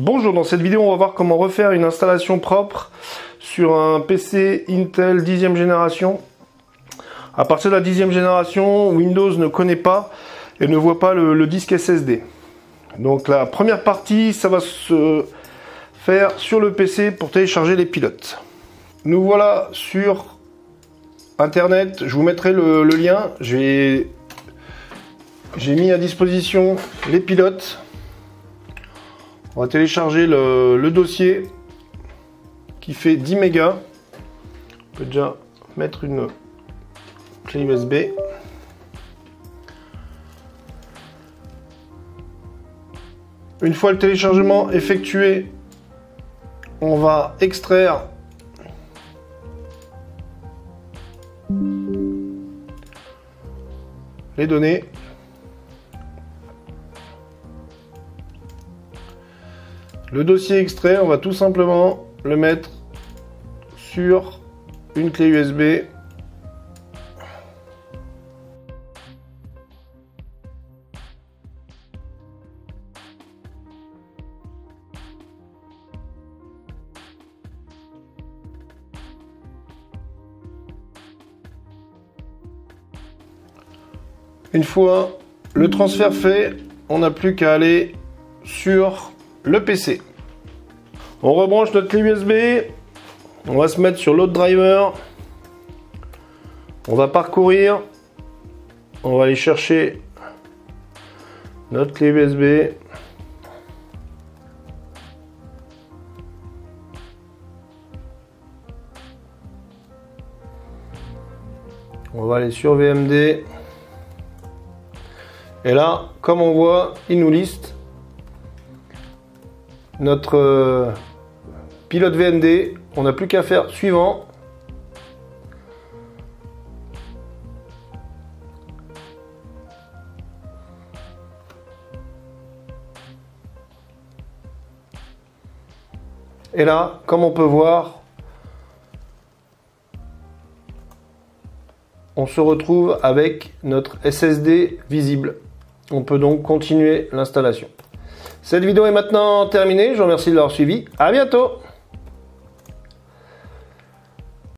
Bonjour, dans cette vidéo on va voir comment refaire une installation propre sur un PC Intel 10e génération. À partir de la 10e génération, Windows ne connaît pas et ne voit pas le disque SSD. Donc la première partie, ça va se faire sur le PC pour télécharger les pilotes. Nous voilà sur Internet, je vous mettrai le lien. J'ai mis à disposition les pilotes. On va télécharger le dossier qui fait 10 mégas. On peut déjà mettre une clé USB. Une fois le téléchargement effectué, on va extraire les données. Le dossier extrait, on va tout simplement le mettre sur une clé USB. Une fois le transfert fait, on n'a plus qu'à aller sur le PC. On rebranche notre clé USB. On va se mettre sur l'autre driver. On va parcourir. On va aller chercher notre clé USB. On va aller sur VMD. Et là, comme on voit, il nous liste notre pilote VMD. On n'a plus qu'à faire suivant. Et là, comme on peut voir, on se retrouve avec notre SSD visible. On peut donc continuer l'installation. Cette vidéo est maintenant terminée. Je vous remercie de l'avoir suivi. À bientôt!